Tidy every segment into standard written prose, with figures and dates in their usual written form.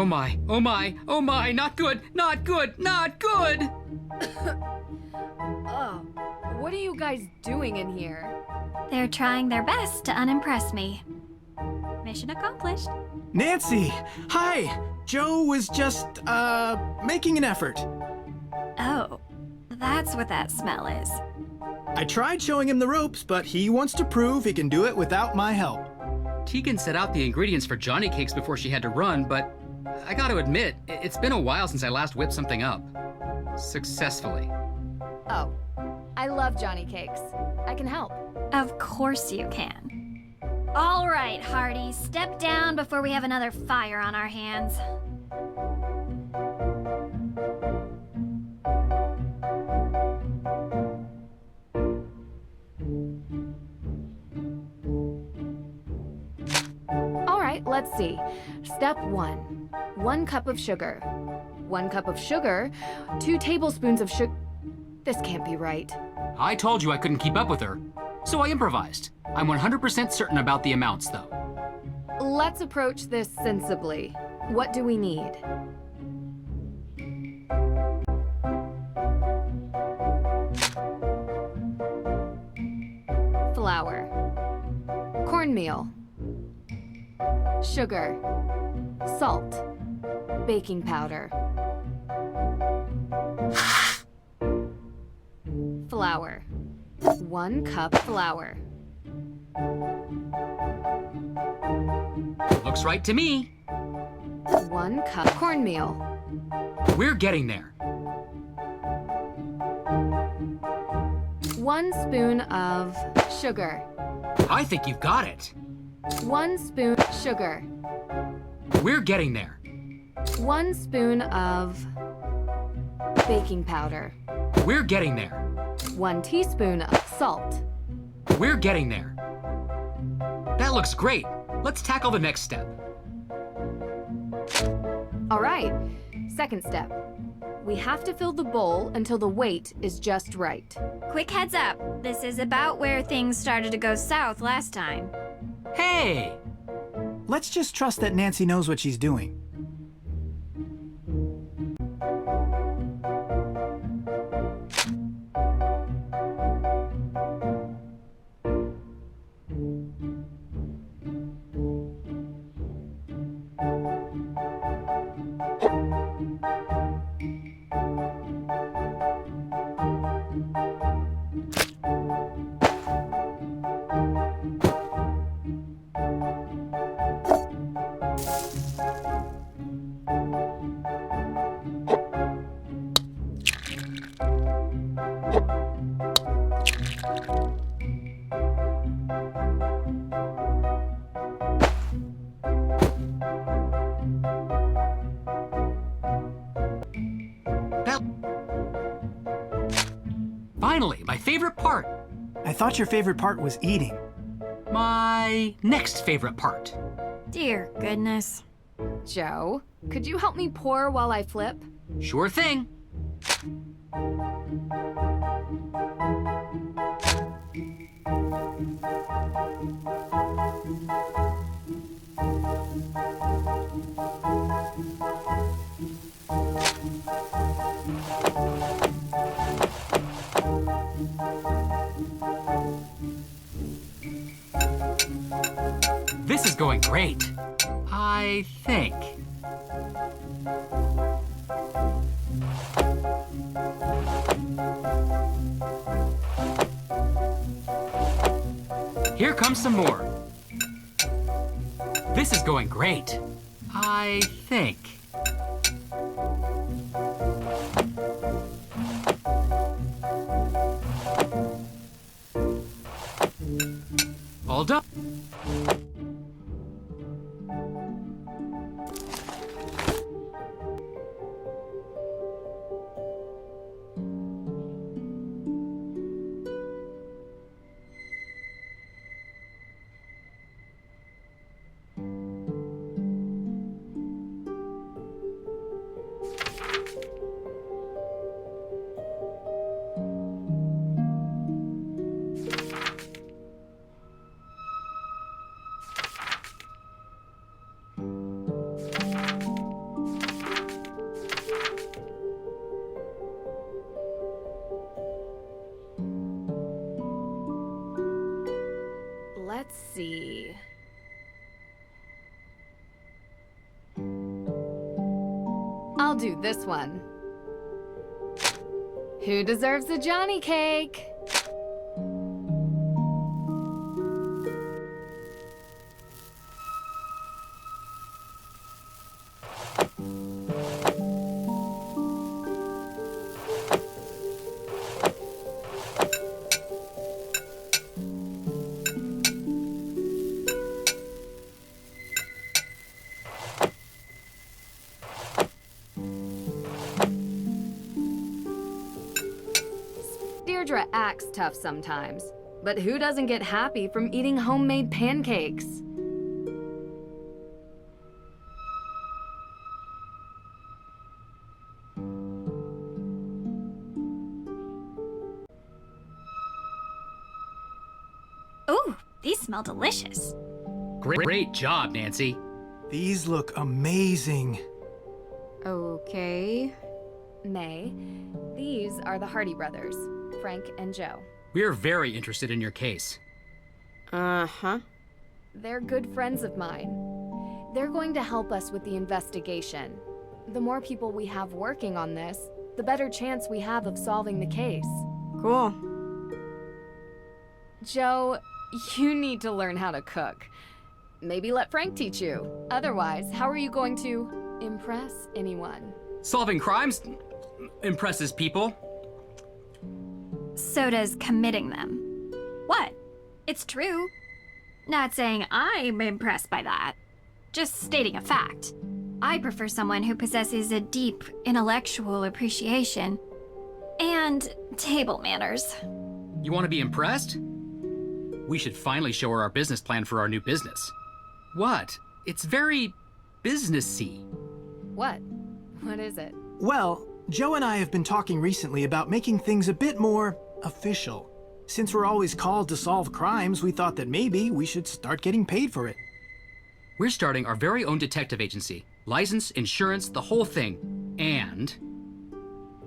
my, oh my, oh my, not good, not good, not good! Oh, what are you guys doing in here? They're trying their best to unimpress me. Mission accomplished. Nancy! Hi! Joe was just, making an effort. Oh, that's what that smell is. I tried showing him the ropes, but he wants to prove he can do it without my help. Tegan set out the ingredients for Johnny cakes before she had to run, but I gotta admit, it's been a while since I last whipped something up. Successfully. Oh, I love Johnny cakes. I can help. Of course you can. All right, Hardy, step down before we have another fire on our hands. All right, let's see. Step 1. 1 cup of sugar. 1 cup of sugar, 2 tablespoons of sugar. This can't be right. I told you I couldn't keep up with her, so I improvised. I'm 100% certain about the amounts, though. Let's approach this sensibly. What do we need? Flour. Cornmeal. Sugar. Salt. Baking powder. Flour. 1 cup flour. Looks right to me. 1 cup cornmeal. We're getting there. 1 spoon of sugar. I think you've got it. 1 spoon sugar. We're getting there. 1 spoon of baking powder. We're getting there. 1 teaspoon of salt. We're getting there. That looks great. Let's tackle the next step. All right, second step. We have to fill the bowl until the weight is just right. Quick heads up, this is about where things started to go south last time. Hey! Let's just trust that Nancy knows what she's doing. Finally, my favorite part. I thought your favorite part was eating. My next favorite part. Dear goodness. Joe, could you help me pour while I flip? Sure thing. This is going great. I think. Here comes some more. This is going great. I think. All done. Let's see. I'll do this one. Who deserves a Johnny cake? Deirdre acts tough sometimes, but who doesn't get happy from eating homemade pancakes? Ooh, these smell delicious. Great job, Nancy. These look amazing. Okay. May, these are the Hardy brothers, Frank and Joe. We're very interested in your case. Uh-huh. They're good friends of mine. They're going to help us with the investigation. The more people we have working on this, the better chance we have of solving the case. Cool. Joe, you need to learn how to cook. Maybe let Frank teach you. Otherwise, how are you going to impress anyone? Solving crimes impresses people. So does committing them. What? It's true. Not saying I'm impressed by that. Just stating a fact. I prefer someone who possesses a deep intellectual appreciation and table manners. You want to be impressed? We should finally show her our business plan for our new business. What? It's very businessy. What? What is it? Well, Joe and I have been talking recently about making things a bit more official. Since we're always called to solve crimes, we thought that maybe we should start getting paid for it. We're starting our very own detective agency. License, insurance, the whole thing.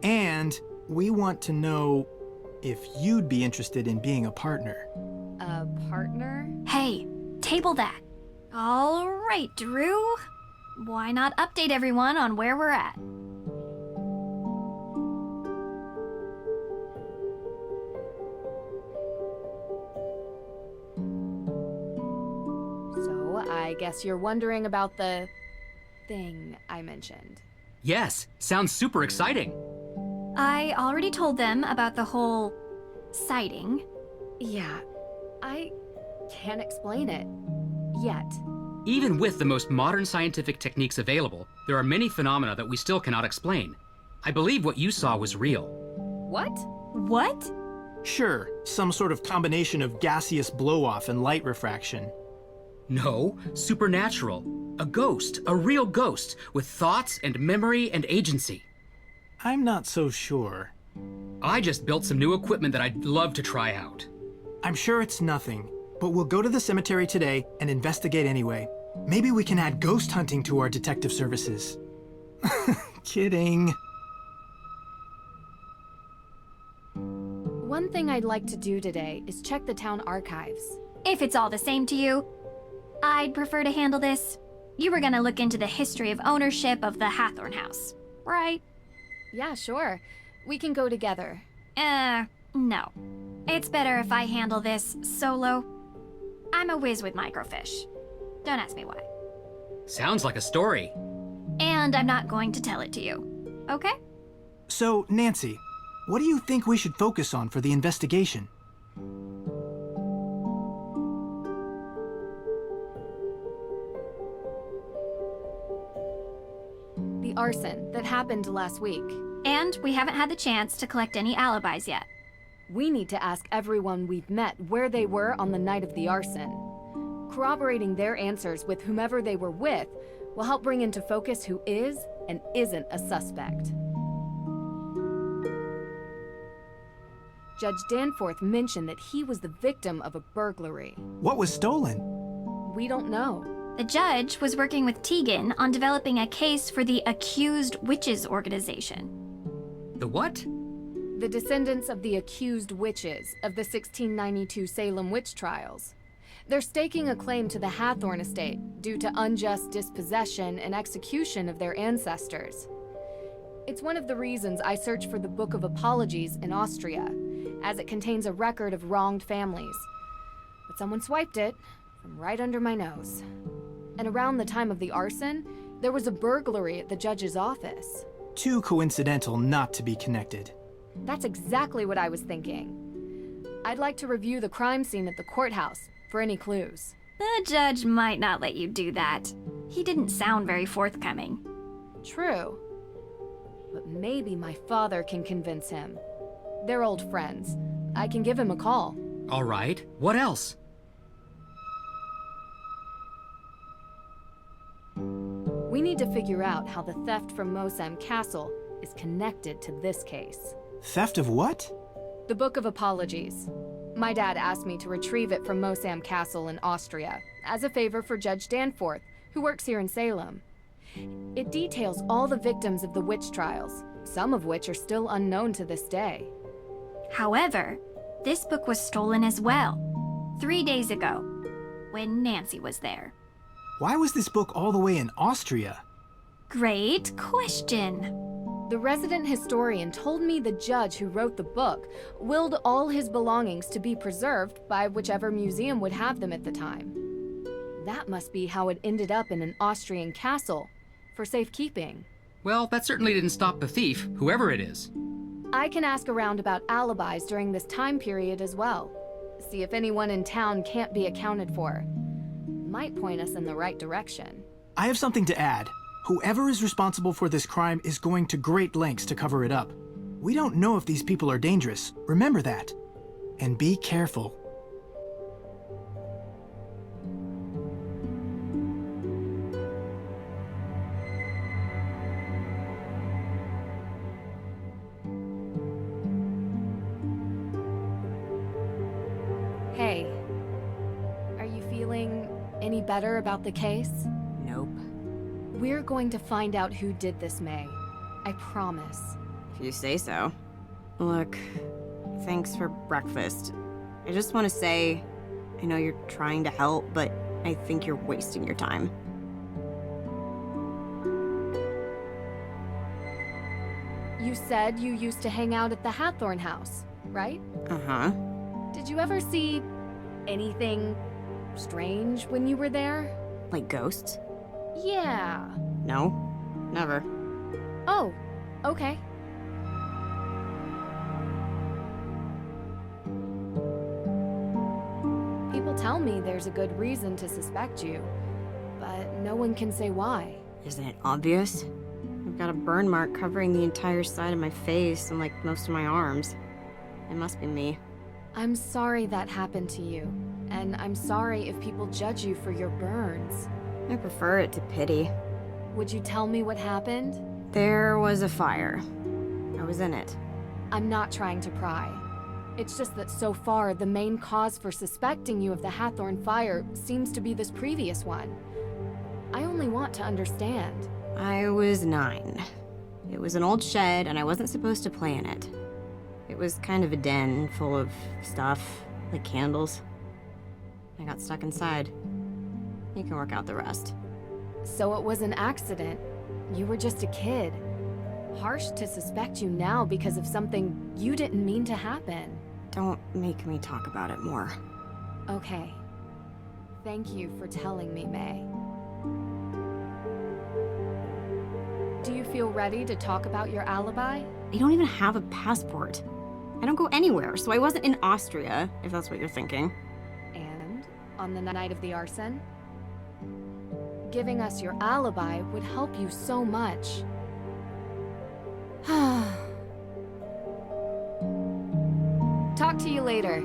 And we want to know if you'd be interested in being a partner. A partner? Hey, table that. All right, Drew. Why not update everyone on where we're at? So, I guess you're wondering about the thing I mentioned. yes, sounds super exciting. I already told them about the whole sighting. Yeah, I can't explain it. Yet. Even with the most modern scientific techniques available, there are many phenomena that we still cannot explain. I believe what you saw was real. What? What? Sure, some sort of combination of gaseous blow-off and light refraction. No, supernatural. A ghost, a real ghost, with thoughts and memory and agency. I'm not so sure. I just built some new equipment that I'd love to try out. I'm sure it's nothing, but we'll go to the cemetery today and investigate anyway. Maybe we can add ghost hunting to our detective services. Kidding. One thing I'd like to do today is check the town archives. If it's all the same to you, I'd prefer to handle this. You were gonna look into the history of ownership of the Hathorn house, right? Yeah, sure. We can go together. No. It's better if I handle this solo. I'm a whiz with microfiche. Don't ask me why. Sounds like a story. And I'm not going to tell it to you, okay? So, Nancy, what do you think we should focus on for the investigation? The arson that happened last week. And we haven't had the chance to collect any alibis yet. We need to ask everyone we've met where they were on the night of the arson. Corroborating their answers with whomever they were with will help bring into focus who is and isn't a suspect. Judge Danforth mentioned that he was the victim of a burglary. What was stolen? We don't know. The judge was working with Tegan on developing a case for the Accused Witches organization. The what? The descendants of the accused witches of the 1692 Salem witch trials. They're staking a claim to the Hathorn estate due to unjust dispossession and execution of their ancestors. It's one of the reasons I searched for the Book of Apologies in Austria, as it contains a record of wronged families. But someone swiped it from right under my nose. And around the time of the arson, there was a burglary at the judge's office. Too coincidental not to be connected. That's exactly what I was thinking. I'd like to review the crime scene at the courthouse for any clues. The judge might not let you do that. He didn't sound very forthcoming. True. But maybe my father can convince him. They're old friends. I can give him a call. All right. What else? We need to figure out how the theft from Mosem Castle is connected to this case. Theft of what? The Book of Apologies. My dad asked me to retrieve it from Mosam Castle in Austria, as a favor for Judge Danforth, who works here in Salem. It details all the victims of the witch trials, some of which are still unknown to this day. However, this book was stolen as well, 3 days ago, when Nancy was there. Why was this book all the way in Austria? Great question. The resident historian told me the judge who wrote the book willed all his belongings to be preserved by whichever museum would have them at the time. That must be how it ended up in an Austrian castle, for safekeeping. Well, that certainly didn't stop the thief, whoever it is. I can ask around about alibis during this time period as well. See if anyone in town can't be accounted for. Might point us in the right direction. I have something to add. Whoever is responsible for this crime is going to great lengths to cover it up. We don't know if these people are dangerous. Remember that. And be careful. Hey, are you feeling any better about the case? Nope. We're going to find out who did this, May. I promise. If you say so. Look, thanks for breakfast. I just want to say, I know you're trying to help, but I think you're wasting your time. You said you used to hang out at the Hathorn house, right? Uh-huh. Did you ever see anything strange when you were there? Like ghosts? Yeah. No, never. Oh, okay. People tell me there's a good reason to suspect you, but no one can say why. Isn't it obvious? I've got a burn mark covering the entire side of my face and like most of my arms. It must be me. I'm sorry that happened to you, and I'm sorry if people judge you for your burns. I prefer it to pity. Would you tell me what happened? There was a fire. I was in it. I'm not trying to pry. It's just that so far, the main cause for suspecting you of the Hathorn fire seems to be this previous one. I only want to understand. I was 9. It was an old shed, and I wasn't supposed to play in it. It was kind of a den full of stuff, like candles. I got stuck inside. You can work out the rest. So it was an accident. You were just a kid. Harsh to suspect you now because of something you didn't mean to happen. Don't make me talk about it more. Okay. Thank you for telling me, May. Do you feel ready to talk about your alibi? I don't even have a passport. I don't go anywhere, so I wasn't in Austria, if that's what you're thinking. And on the night of the arson? Giving us your alibi would help you so much. Talk to you later.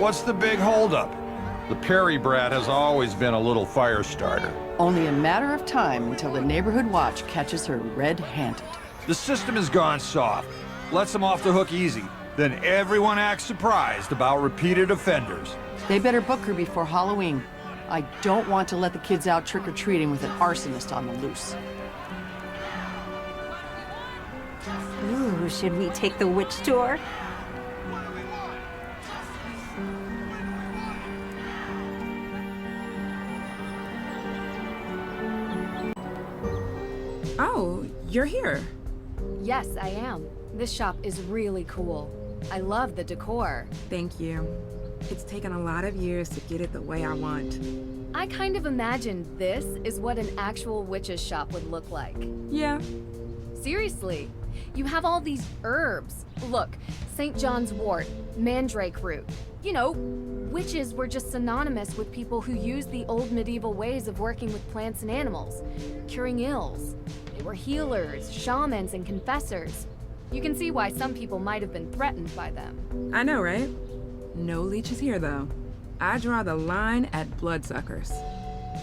What's the big holdup? The Perry brat has always been a little fire starter. Only a matter of time until the neighborhood watch catches her red-handed. The system has gone soft. Lets them off the hook easy. Then everyone acts surprised about repeated offenders. They better book her before Halloween. I don't want to let the kids out trick-or-treating with an arsonist on the loose. Ooh, should we take the witch tour? Oh, you're here. Yes, I am. This shop is really cool. I love the decor. Thank you. It's taken a lot of years to get it the way I want. I kind of imagined this is what an actual witch's shop would look like. Yeah. Seriously, you have all these herbs. Look, St. John's wort, mandrake root. You know, witches were just synonymous with people who used the old medieval ways of working with plants and animals, curing ills. They were healers, shamans, and confessors. You can see why some people might have been threatened by them. I know, right? No leeches here, though. I draw the line at bloodsuckers.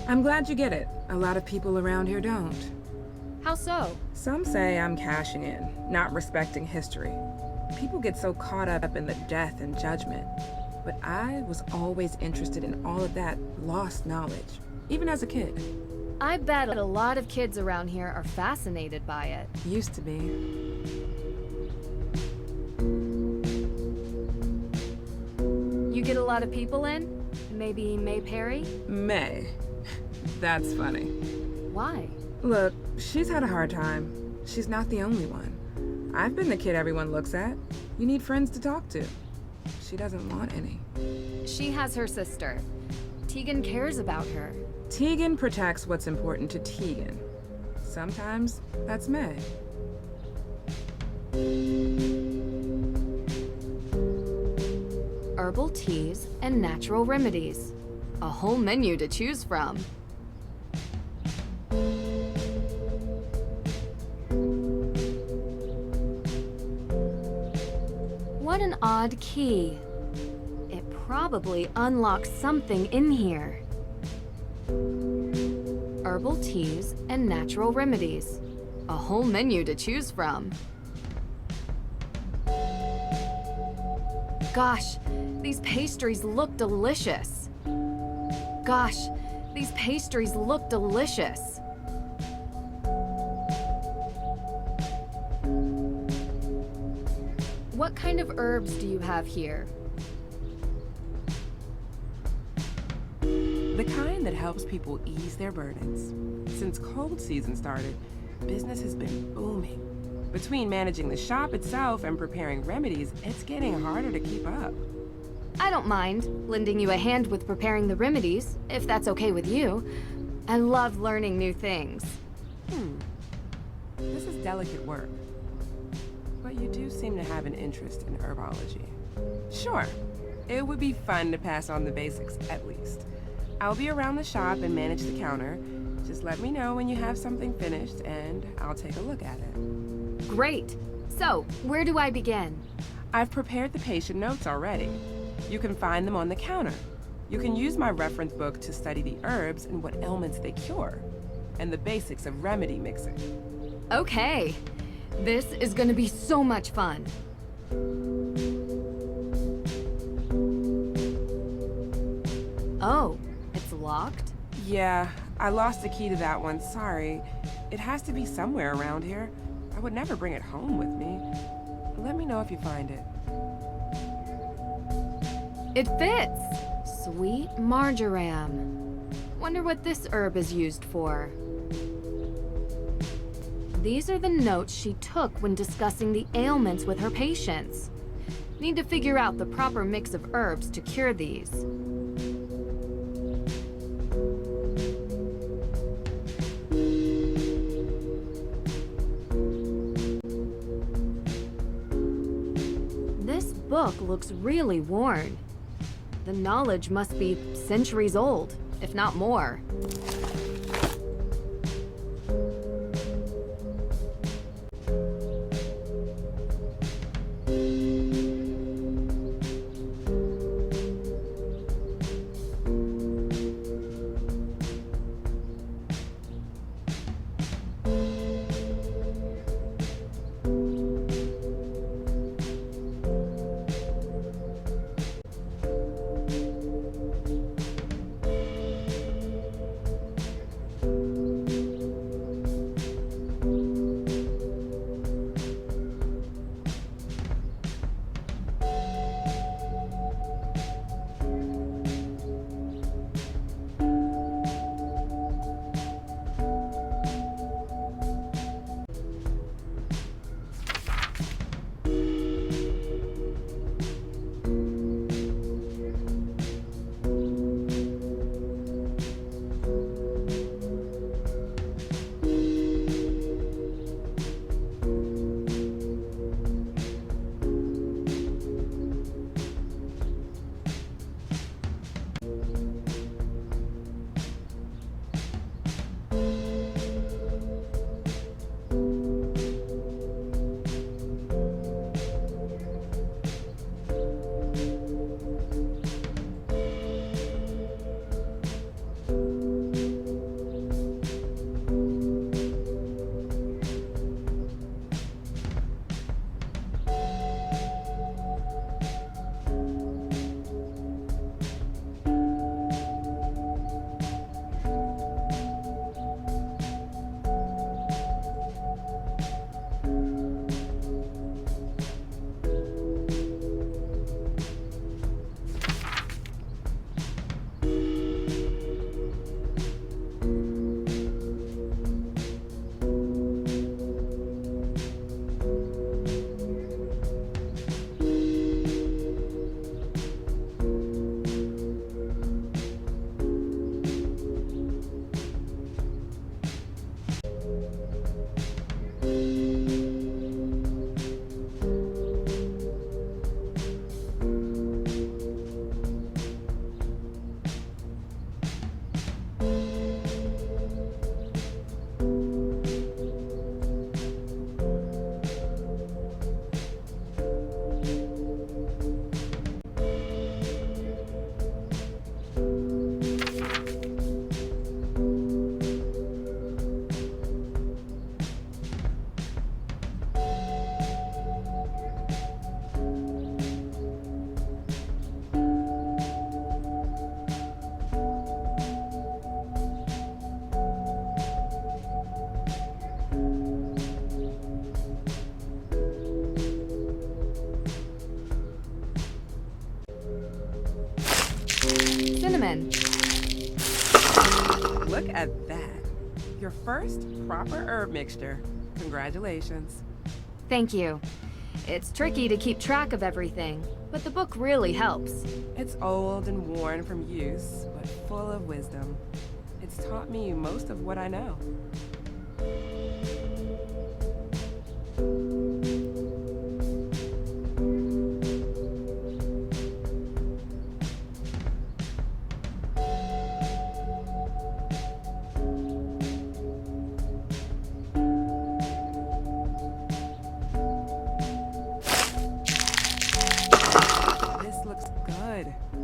I'm glad you get it. A lot of people around here don't. How so? Some say I'm cashing in, not respecting history. People get so caught up in the death and judgment. But I was always interested in all of that lost knowledge, even as a kid. I bet a lot of kids around here are fascinated by it. Used to be. You get a lot of people in? Maybe May Perry? May. That's funny. Why? Look, she's had a hard time. She's not the only one. I've been the kid everyone looks at. You need friends to talk to. She doesn't want any. She has her sister. Tegan cares about her. Tegan protects what's important to Tegan. Sometimes that's May. Herbal teas and natural remedies. A whole menu to choose from. What an odd key. It probably unlocks something in here. Herbal teas and natural remedies. A whole menu to choose from. Gosh, these pastries look delicious. Gosh, these pastries look delicious. What kind of herbs do you have here? The kind that helps people ease their burdens. Since cold season started, business has been booming. Between managing the shop itself and preparing remedies, it's getting harder to keep up. I don't mind lending you a hand with preparing the remedies, if that's okay with you. I love learning new things. This is delicate work. But you do seem to have an interest in herbology. Sure, it would be fun to pass on the basics at least. I'll be around the shop and manage the counter. Just let me know when you have something finished and I'll take a look at it. Great. So, where do I begin? I've prepared the patient notes already. You can find them on the counter. You can use my reference book to study the herbs and what ailments they cure, and the basics of remedy mixing. Okay. This is gonna be so much fun. Oh, it's locked? Yeah, I lost the key to that one, sorry. It has to be somewhere around here. I would never bring it home with me. Let me know if you find it. It fits! Sweet marjoram. Wonder what this herb is used for. These are the notes she took when discussing the ailments with her patients. Need to figure out the proper mix of herbs to cure these. This book looks really worn. The knowledge must be centuries old, if not more. Look at that. Your first proper herb mixture. Congratulations. Thank you. It's tricky to keep track of everything, but the book really helps. It's old and worn from use, but full of wisdom. It's taught me most of what I know.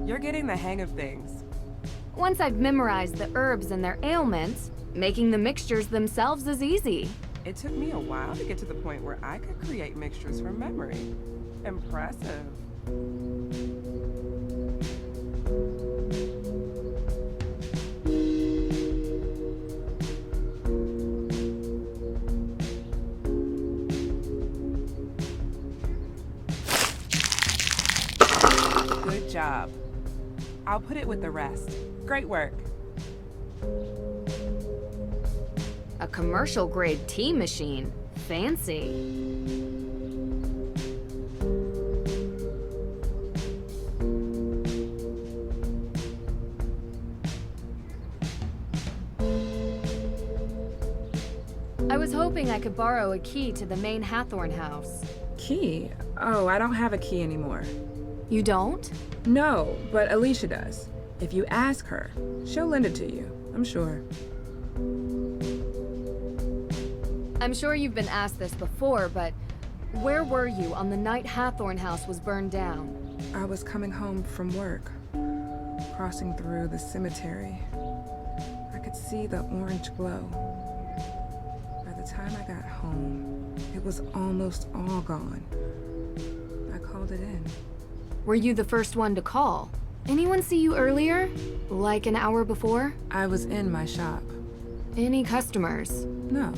You're getting the hang of things. Once I've memorized the herbs and their ailments, making the mixtures themselves is easy. It took me a while to get to the point where I could create mixtures from memory. Impressive. Good job. I'll put it with the rest. Great work. A commercial-grade tea machine. Fancy. I was hoping I could borrow a key to the main Hathorn house. Key? Oh, I don't have a key anymore. You don't? No, but Alicia does. If you ask her, she'll lend it to you, I'm sure. I'm sure you've been asked this before, but where were you on the night Hathorn house was burned down? I was coming home from work, crossing through the cemetery. I could see the orange glow. By the time I got home, it was almost all gone. I called it in. Were you the first one to call? Anyone see you earlier? Like an hour before? I was in my shop. Any customers? No.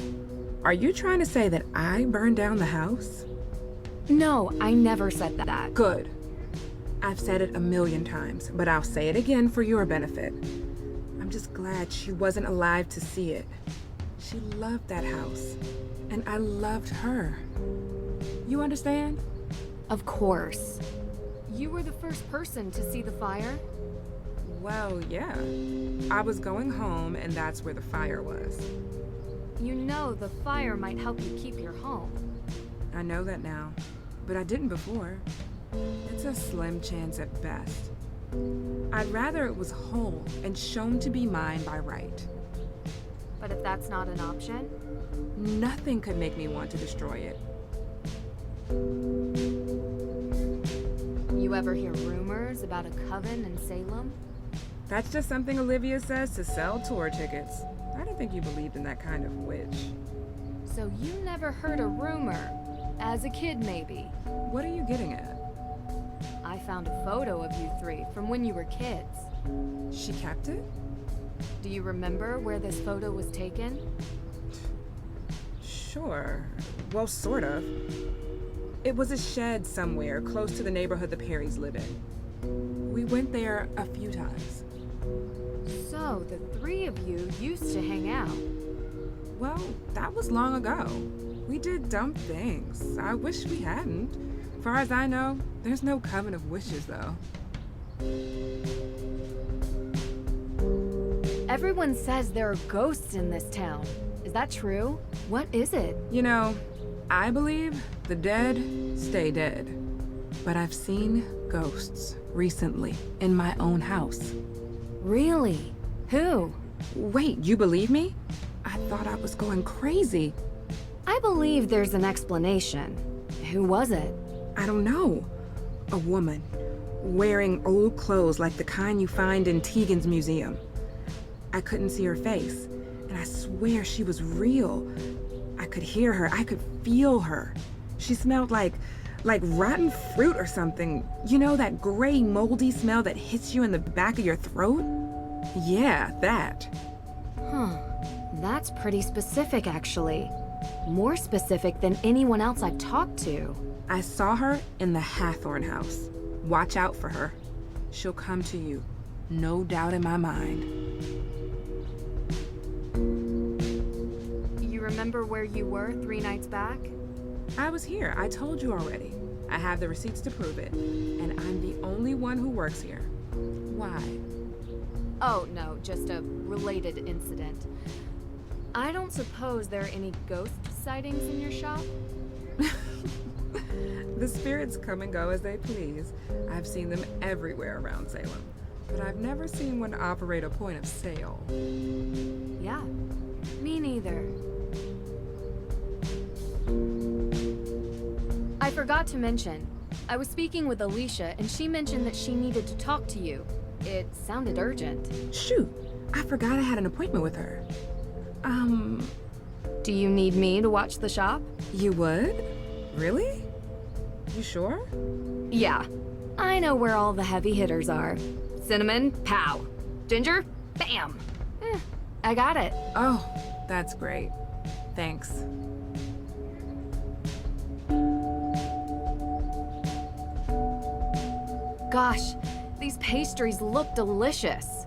Are you trying to say that I burned down the house? No, I never said that. Good. I've said it 1,000,000 times, but I'll say it again for your benefit. I'm just glad she wasn't alive to see it. She loved that house, and I loved her. You understand? Of course. You were the first person to see the fire? Well, yeah. I was going home, and that's where the fire was. You know the fire might help you keep your home. I know that now, but I didn't before. It's a slim chance at best. I'd rather it was whole and shown to be mine by right. But if that's not an option? Nothing could make me want to destroy it. You ever hear rumors about a coven in Salem? That's just something Olivia says to sell tour tickets. I didn't think you believed in that kind of witch. So you never heard a rumor? As a kid, maybe? What are you getting at? I found a photo of you three from when you were kids. She kept it? Do you remember where this photo was taken? Sure. Well, sort of. It was a shed somewhere close to the neighborhood the Perrys live in. We went there a few times. So, the three of you used to hang out. Well, that was long ago. We did dumb things. I wish we hadn't. Far as I know, there's no coven of wishes, though. Everyone says there are ghosts in this town. Is that true? What is it? You know, I believe the dead stay dead. But I've seen ghosts recently in my own house. Really? Who? Wait, you believe me? I thought I was going crazy. I believe there's an explanation. Who was it? I don't know. A woman, wearing old clothes like the kind you find in Tegan's museum. I couldn't see her face, and I swear she was real. I could hear her, I could feel her. She smelled like rotten fruit or something. You know, that gray, moldy smell that hits you in the back of your throat? Yeah, that. Huh. That's pretty specific, actually. More specific than anyone else I've talked to. I saw her in the Hathorn house. Watch out for her. She'll come to you. No doubt in my mind. remember where you were 3 nights back? I was here. I told you already. I have the receipts to prove it. And I'm the only one who works here. Why? Oh, no, just a related incident. I don't suppose there are any ghost sightings in your shop? The spirits come and go as they please. I've seen them everywhere around Salem. But I've never seen one operate a point of sale. Yeah, me neither. I forgot to mention, I was speaking with Alicia and she mentioned that she needed to talk to you. It sounded urgent. Shoot, I forgot I had an appointment with her. Do you need me to watch the shop? You would? Really? You sure? Yeah, I know where all the heavy hitters are. Cinnamon, pow. Ginger, bam. I got it. Oh, that's great. Thanks. Gosh, these pastries look delicious.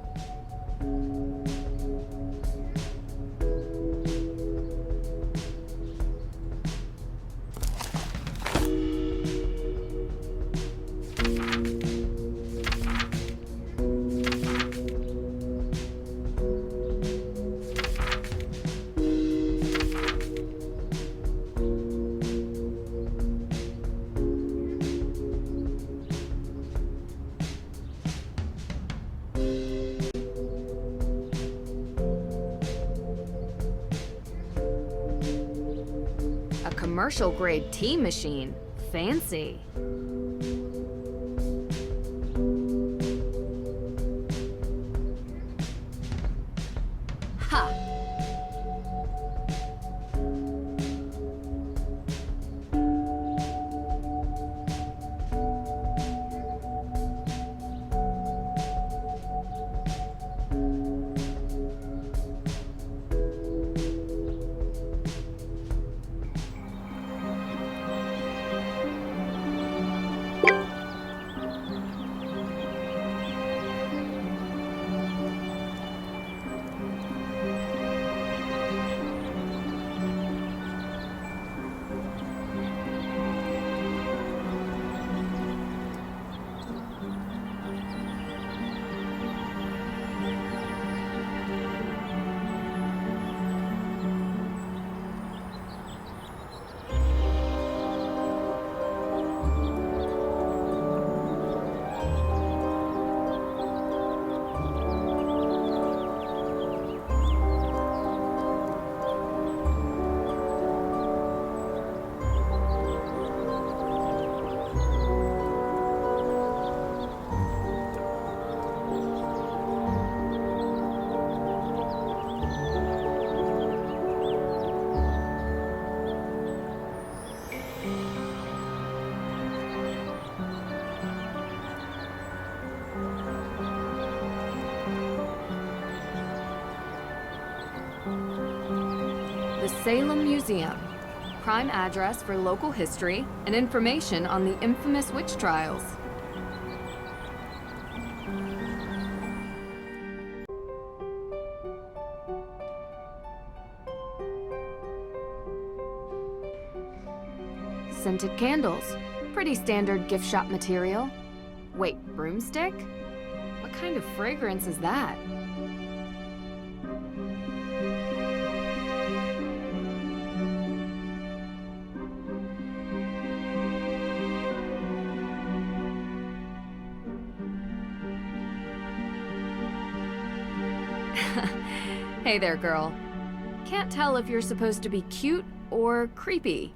Commercial-grade tea machine. Fancy. Ha! The Salem Museum. Prime address for local history and information on the infamous witch trials. Scented candles. Pretty standard gift shop material. Wait, broomstick? What kind of fragrance is that? Hey there, girl. Can't tell if you're supposed to be cute or creepy.